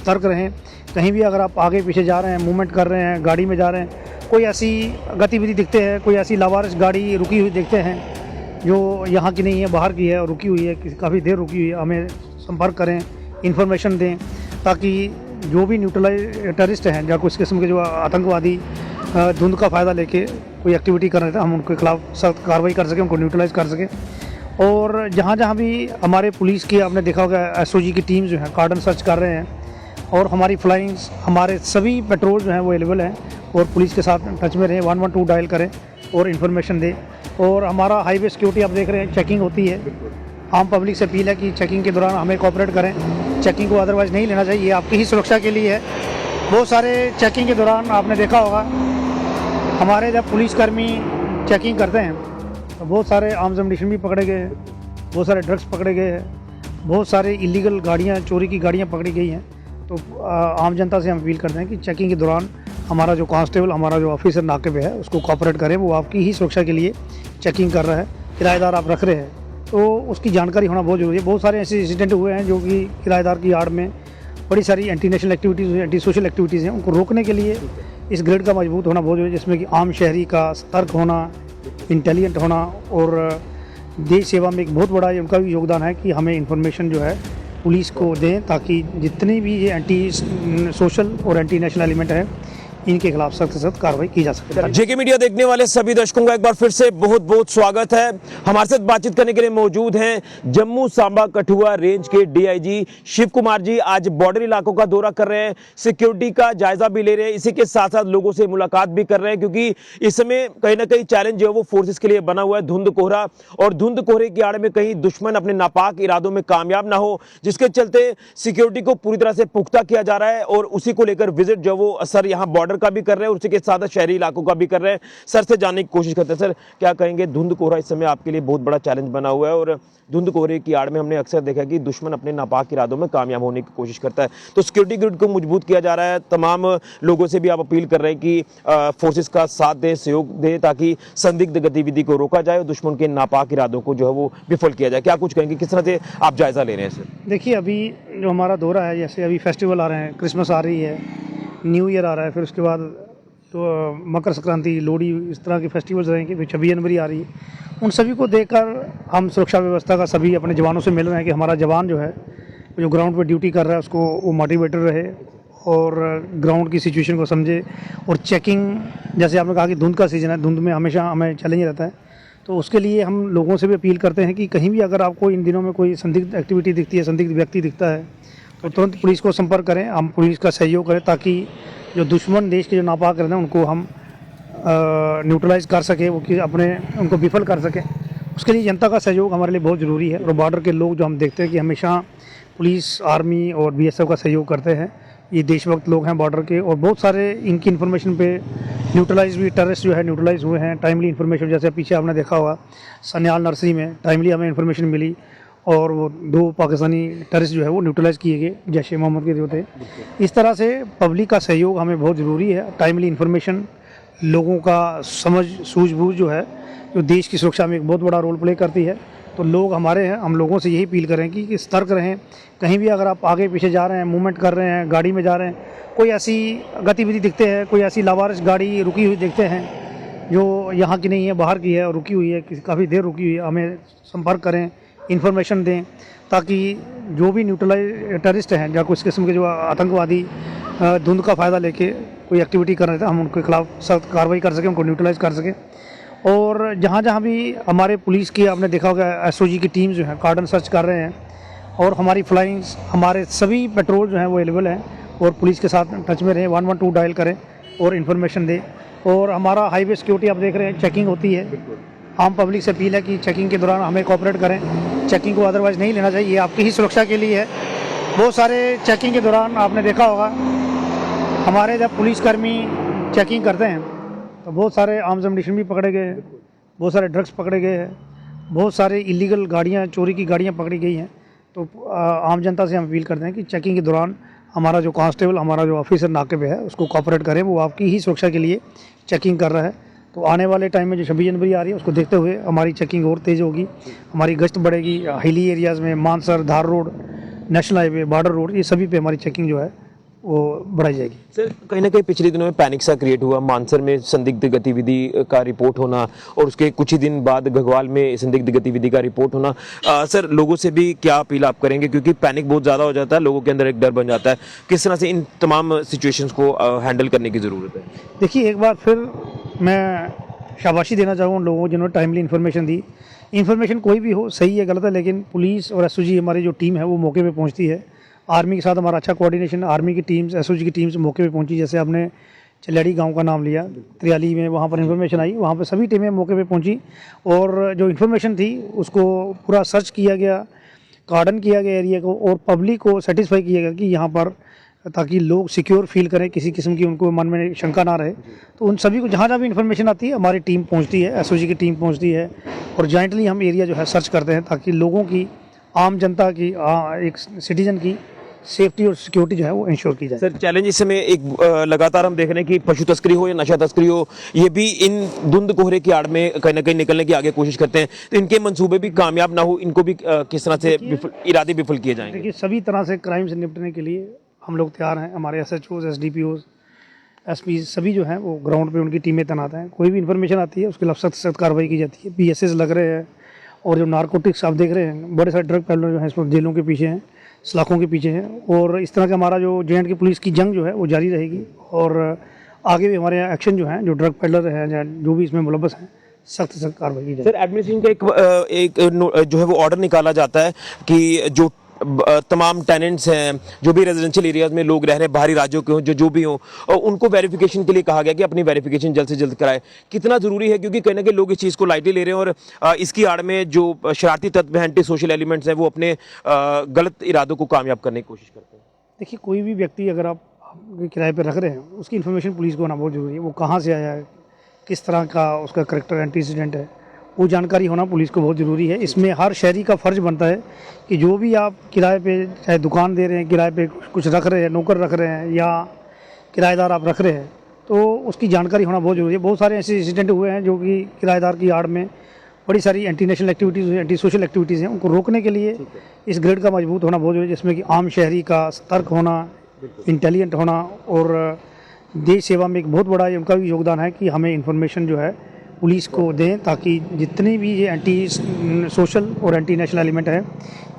सतर्क रहें। कहीं भी अगर आप आगे पीछे जा रहे हैं, मूवमेंट कर रहे हैं, गाड़ी में जा रहे हैं, कोई ऐसी गतिविधि दिखते हैं, कोई ऐसी लावारिस गाड़ी रुकी हुई देखते हैं जो यहाँ की नहीं है, बाहर की है और रुकी हुई है, काफ़ी देर रुकी हुई है, हमें संपर्क करें, इन्फॉर्मेशन दें, ताकि जो भी न्यूट्रलाइज टेररिस्ट हैं या कुछ किस्म के जो आतंकवादी धुंध का फ़ायदा लेके कोई एक्टिविटी कर रहे थे, हम उनके खिलाफ सख्त कार्रवाई कर सकें, उनको न्यूट्रलाइज कर सकें। और जहाँ जहाँ भी हमारे पुलिस की, आपने देखा होगा एसओजी की टीम जो है कार्डन सर्च कर रहे हैं, और हमारी फ्लाइंग्स, हमारे सभी पेट्रोल जो हैं वो अवेलेबल हैं, और पुलिस के साथ टच में रहें, 112 डायल करें और इन्फॉर्मेशन दें। और हमारा हाईवे सिक्योरिटी आप देख रहे हैं, चेकिंग होती है। आम पब्लिक से अपील है कि चेकिंग के दौरान हमें कोऑपरेट करें, चेकिंग को अदरवाइज़ नहीं लेना चाहिए, ये आपकी ही सुरक्षा के लिए है। बहुत सारे चेकिंग के दौरान आपने देखा होगा, हमारे जब पुलिसकर्मी चेकिंग करते हैं तो बहुत सारे आर्म्स एम्युनिशन भी पकड़े गए हैं, बहुत सारे ड्रग्स पकड़े गए हैं, बहुत सारे इलीगल गाड़ियाँ, चोरी की गाड़ियाँ पकड़ी गई हैं। तो आम जनता से हम अपील करते हैं कि चेकिंग के दौरान हमारा जो कांस्टेबल, हमारा जो ऑफिसर नाके पे है, उसको कोऑपरेट करें। वो आपकी ही सुरक्षा के लिए चेकिंग कर रहा है। किराएदार आप रख रहे हैं तो उसकी जानकारी होना बहुत ज़रूरी है। बहुत सारे ऐसे इंसिडेंट हुए हैं जो कि किराएदार की आड़ में बड़ी सारी anti national activities, anti social activities हैं, उनको रोकने के लिए इस ग्रिड का मजबूत होना बहुत ज़रूरी है, जिसमें कि आम शहरी का सतर्क होना, इंटेलिजेंट होना, और देश सेवा में एक बहुत बड़ा उनका भी योगदान है कि हमें इंफॉर्मेशन जो है पुलिस को दें, ताकि जितने भी ये एंटी सोशल और एंटी नेशनल एलिमेंट है, इनके खिलाफ सख्त से सख्त कार्रवाई की जा सकती है। जेके मीडिया देखने वाले सभी दर्शकों का एक बार फिर से बहुत बहुत स्वागत है। हमारे साथ बातचीत करने के लिए मौजूद हैं जम्मू सांबा कठुआ रेंज के डीआईजी शिव कुमार जी। आज बॉर्डर इलाकों का दौरा कर रहे हैं, सिक्योरिटी का जायजा भी ले रहे हैं, इसी के साथ साथ लोगों से मुलाकात भी कर रहे हैं, क्योंकि इस समय कहीं ना कहीं चैलेंज जो है वो फोर्सेस के लिए बना हुआ है, धुंध कोहरा, और धुंध कोहरे की आड़ में कहीं दुश्मन अपने नापाक इरादों में कामयाब ना हो, जिसके चलते सिक्योरिटी को पूरी तरह से पुख्ता किया जा रहा है। और उसी को लेकर विजिट जो वो सर यहाँ बॉर्डर का भी कर रहे हैं और उसी के साथ शहरी इलाकों का भी कर रहे हैं। सर से जानने की कोशिश करते हैं, सर क्या कहेंगे, धुंध कोहरा इस समय आपके लिए बहुत बड़ा चैलेंज बना हुआ है, और धुंध कोहरे की आड़ में हमने अक्सर देखा कि दुश्मन अपने नापाक इरादों में कामयाब होने की कोशिश करता है, तो सिक्योरिटी ग्रिड को मजबूत किया जा रहा है। तमाम लोगों से भी आप अपील कर रहे हैं कि फोर्सेस का साथ दें, सहयोग दें, ताकि संदिग्ध गतिविधि को रोका जाए और दुश्मन के नापाक इरादों को जो है वो विफल किया जाए। क्या कुछ कहेंगे, किस तरह से आप जायजा ले रहे हैं सर? देखिए, अभी जो हमारा दौरा है, जैसे अभी फेस्टिवल आ रहे हैं, क्रिसमस आ रही है, न्यू ईयर आ रहा है, फिर उसके बाद तो मकर संक्रांति, लोहड़ी, इस तरह के फेस्टिवल्स रहेंगे, फिर 26 जनवरी आ रही है। उन सभी को देखकर हम सुरक्षा व्यवस्था का सभी अपने जवानों से मिल रहे हैं कि हमारा जवान जो है, जो ग्राउंड पर ड्यूटी कर रहा है, उसको वो मोटिवेटेड रहे और ग्राउंड की सिचुएशन को समझे। और चेकिंग, जैसे आपने कहा कि धुंध का सीज़न है, धुंध में हमेशा हमें चैलेंज रहता है, तो उसके लिए हम लोगों से भी अपील करते हैं कि कहीं भी अगर आपको इन दिनों में कोई संदिग्ध एक्टिविटी दिखती है, संदिग्ध व्यक्ति दिखता है, तो तुरंत पुलिस को संपर्क करें, हम पुलिस का सहयोग करें, ताकि जो दुश्मन देश के जो नापाक रहते हैं उनको हम न्यूट्रलाइज कर सके, वो कि उनको विफल कर सकें। उसके लिए जनता का सहयोग हमारे लिए बहुत ज़रूरी है। और बॉर्डर के लोग जो हम देखते हैं कि हमेशा पुलिस, आर्मी और बीएसएफ का सहयोग करते हैं, ये देशभक्त लोग हैं बॉर्डर के, और बहुत सारे इनकी इन्फॉर्मेशन पे न्यूट्रलाइज भी, टेररिस्ट जो है न्यूट्रलाइज हुए हैं। टाइमली इन्फॉर्मेशन, जैसे पीछे आपने देखा होगा सन्याल नर्सरी में टाइमली हमें इन्फॉर्मेशन मिली, और वो 2 पाकिस्तानी टेररिस्ट जो है वो न्यूट्रलाइज किए गए, जैश ए मोहम्मद के जो थे। इस तरह से पब्लिक का सहयोग हमें बहुत ज़रूरी है। टाइमली इन्फॉर्मेशन, लोगों का समझ सूझबूझ जो है, जो देश की सुरक्षा में एक बहुत बड़ा रोल प्ले करती है। तो लोग हमारे हैं, हम लोगों से यही अपील करें कि सतर्क रहें। कहीं भी अगर आप आगे पीछे जा रहे हैं, मूवमेंट कर रहे हैं, गाड़ी में जा रहे हैं, कोई ऐसी गतिविधि दिखते हैं, कोई ऐसी लावारिस गाड़ी रुकी हुई देखते हैं जो यहाँ की नहीं है, बाहर की है और रुकी हुई है, काफ़ी देर रुकी हुई है, हमें संपर्क करें, इन्फॉर्मेशन दें, ताकि जो भी न्यूट्रलाइज टेररिस्ट हैं या कुछ किस्म के जो आतंकवादी धुंध का फ़ायदा लेके कोई एक्टिविटी कर रहे थे, हम उनके खिलाफ सख्त कार्रवाई कर सकें, उनको न्यूट्रलाइज कर सकें। और जहाँ जहाँ भी हमारे पुलिस की, आपने देखा होगा एसओजी की टीम जो है कार्डन सर्च कर रहे हैं, और हमारी फ्लाइंग्स, हमारे सभी पेट्रोल जो हैं वो अवेलेबल हैं, और पुलिस के साथ टच में रहें, 112 डायल करें और इन्फॉर्मेशन दें। और हमारा हाईवे सिक्योरिटी आप देख रहे हैं, चेकिंग होती है। आम पब्लिक से अपील है कि चेकिंग के दौरान हमें कोऑपरेट करें, चेकिंग को अदरवाइज़ नहीं लेना चाहिए, ये आपकी ही सुरक्षा के लिए है। बहुत सारे चेकिंग के दौरान आपने देखा होगा, हमारे जब पुलिसकर्मी चेकिंग करते हैं तो बहुत सारे आर्म्स एम्युनिशन भी पकड़े गए हैं, बहुत सारे ड्रग्स पकड़े गए हैं, बहुत सारे इलीगल गाड़ियाँ, चोरी की गाड़ियाँ पकड़ी गई हैं। तो आम जनता से हम अपील करते हैं कि चेकिंग के दौरान हमारा जो कांस्टेबल, हमारा जो ऑफिसर नाके पे है, उसको कोऑपरेट करें, वो आपकी ही सुरक्षा के लिए चेकिंग कर रहा है। तो आने वाले टाइम में जो 26 जनवरी आ रही है, उसको देखते हुए हमारी चेकिंग और तेज़ होगी, हमारी गश्त बढ़ेगी। हिली एरियाज़ में, Mansar, Dhar road, national highway, border road, ये सभी पे हमारी चेकिंग जो है वो बढ़ाई जाएगी। सर कहीं ना कहीं पिछले दिनों में पैनिक सा क्रिएट हुआ, मानसर में संदिग्ध गतिविधि का रिपोर्ट होना और उसके कुछ ही दिन बाद घगवाल में संदिग्ध गतिविधि का रिपोर्ट होना। सर लोगों से भी क्या अपील आप करेंगे, क्योंकि पैनिक बहुत ज़्यादा हो जाता है, लोगों के अंदर एक डर बन जाता है, किस तरह से इन तमाम सिचुएशंस को हैंडल करने की ज़रूरत है? देखिए, एक बार फिर मैं शाबाशी देना चाहूँगा उन लोगों को जिन्होंने टाइमली इन्फॉर्मेशन दी। इन्फॉर्मेशन कोई भी हो, सही है गलत है, लेकिन पुलिस और एसओजी हमारी जो टीम है वो मौके पे पहुंचती है। आर्मी के साथ हमारा अच्छा कोऑर्डिनेशन, आर्मी की टीम्स, एसओजी की टीम्स मौके पे पहुंची। जैसे आपने चलेड़ी गांव का नाम लिया, त्रियाली में, वहाँ पर इन्फॉर्मेशन आई, वहाँ पर सभी टीमें मौके पे पहुंची और जो इन्फॉर्मेशन थी उसको पूरा सर्च किया गया, कार्डन किया गया एरिया को, और पब्लिक को सेटिस्फाई किया गया कि यहाँ पर, ताकि लोग सिक्योर फील करें, किसी किस्म की उनको मन में शंका ना रहे। तो उन सभी को जहाँ जहाँ भी इन्फॉर्मेशन आती है हमारी टीम पहुँचती है, एसओजी की टीम पहुँचती है और जॉइंटली हम एरिया जो है सर्च करते हैं, ताकि लोगों की, आम जनता की, एक सिटीजन की सेफ्टी और सिक्योरिटी जो है वो इंश्योर की जाए। सर चैलेंज इस समय एक लगातार हम देख रहे हैं कि पशु तस्करी हो या नशा तस्करी हो, ये भी इन धुंध कोहरे की आड़ में कहीं ना कहीं निकलने की आगे कोशिश करते हैं, तो इनके मंसूबे भी कामयाब ना हो, इनको भी किस तरह से इरादे विफल किए जाएंगे? देखिए, सभी तरह से क्राइम से निपटने के लिए हम लोग तैयार हैं। हमारे एसएचओज, एसडीपीओज, एसपी सभी जो हैं वो ग्राउंड पे उनकी टीमें तैनात हैं। कोई भी इन्फॉर्मेशन आती है उसके खिलाफ सख्त सख्त कार्रवाई की जाती है। पीएसएस लग रहे हैं और जो नारकोटिक्स आप देख रहे हैं, बड़े सारे ड्रग पैडलर जो हैं इसमें जेलों के पीछे हैं, सलाखों के पीछे हैं, और इस तरह का हमारा जो जेएंड की पुलिस की जंग जो है वो जारी रहेगी। और आगे भी हमारे यहाँ एक्शन जो है, जो ड्रग पैडलर हैं या जो भी इसमें मुलव्वस हैं, सख्त सख्त कार्रवाई की जाएगी। सर एडमिनिस्ट्रेशन का एक जो है वो ऑर्डर निकाला जाता है कि जो तमाम टेनेंट्स हैं, जो भी रेजिडेंशियल एरियाज में लोग रह रहे हैं, बाहरी राज्यों के हों, जो भी हों, उनको वेरिफिकेशन के लिए कहा गया कि अपनी वेरिफिकेशन जल्द से जल्द कराएं। कितना ज़रूरी है, क्योंकि कहीं ना कहीं लोग इस चीज़ को लाइटली ले रहे हैं और इसकी आड़ में जो शरारती तत्व हैं, एंटी सोशल एलिमेंट्स हैं, वो अपने गलत इरादों को कामयाब करने की कोशिश करते हैं। देखिए, कोई भी व्यक्ति अगर आप किराए पर रख रहे हैं, उसकी इन्फॉर्मेशन पुलिस को होना बहुत ज़रूरी है। वो कहाँ से आया है, किस तरह का उसका करेक्टर एंटीसीडेंट है, वो जानकारी होना पुलिस को बहुत ज़रूरी है। इसमें हर शहरी का फ़र्ज़ बनता है कि जो भी आप किराए पे, चाहे दुकान दे रहे हैं, किराए पे कुछ रख रहे हैं, नौकर रख रहे हैं या किराएदार आप रख रहे हैं, तो उसकी जानकारी होना बहुत ज़रूरी है। बहुत सारे ऐसे इंसिडेंट हुए हैं जो कि किराएदार की आड़ में बड़ी सारी anti national activities, anti social activities हैं, उनको रोकने के लिए इस ग्रेड का मजबूत होना बहुत ज़रूरी है, जिसमें कि आम शहरी का सतर्क होना, इंटेलिजेंट होना, और देश सेवा में एक बहुत बड़ा उनका भी योगदान है कि हमें इन्फॉर्मेशन जो है पुलिस को दें, ताकि जितनी भी ये एंटी सोशल और एंटी नेशनल एलिमेंट है,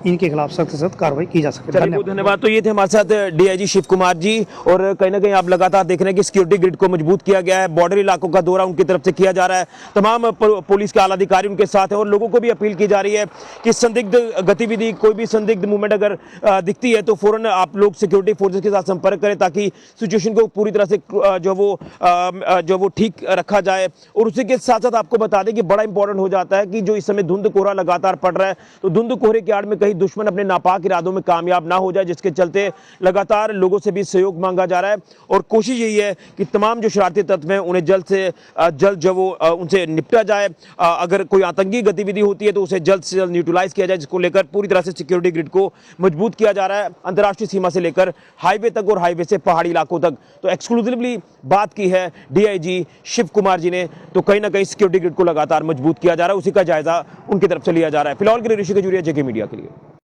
इनके खिलाफ सख्त सख्त कार्रवाई की जा सके। धन्यवाद। तो ये थे हमारे साथ डीआईजी शिव कुमार जी, और कहीं ना कहीं आप लगातार देख रहे हैं कि सिक्योरिटी ग्रिड को मजबूत किया गया है, बॉर्डर इलाकों का दौरा उनकी तरफ से किया जा रहा है, तमाम पुलिस के आला अधिकारी उनके साथ हैं, और लोगों को भी अपील की जा रही है कि संदिग्ध गतिविधि, कोई भी संदिग्ध मूवमेंट अगर दिखती है तो फौरन आप लोग सिक्योरिटी फोर्सेज के साथ संपर्क करें, ताकि सिचुएशन को पूरी तरह से जो वो ठीक रखा जाए। और उसी के साथ साथ आपको बता दें कि बड़ा इंपॉर्टेंट हो जाता है कि जो इस समय धुंध कोहरा लगातार पड़ रहा है, तो धुंध कोहरे की आड़ में कहीं दुश्मन अपने नापाक इरादों में कामयाब ना हो जाए, जिसके चलते लगातार लोगों से भी सहयोग मांगा जा रहा है। और कोशिश यही है कि तमाम जो शरारती तत्व हैं उन्हें जल्द से जल्द जो वो उनसे निपटा जाए। अगर कोई आतंकी गतिविधि होती है तो उसे जल्द से जल्द न्यूट्रलाइज किया जाए, जिसको लेकर पूरी तरह से सिक्योरिटी ग्रिड को मजबूत किया जा रहा है, अंतर्राष्ट्रीय सीमा से लेकर हाईवे तक और हाईवे से पहाड़ी इलाकों तक। तो एक्सक्लूसिवली बात की है डीआईजी शिव कुमार जी ने, तो कहीं ना कहीं सिक्योरिटी ग्रिड को लगातार मजबूत किया जा रहा है, उसी का जायजा उनकी तरफ से लिया जा रहा है। फिलहाल के लिए ऋषि खजूरिया, जेके मीडिया के लिए।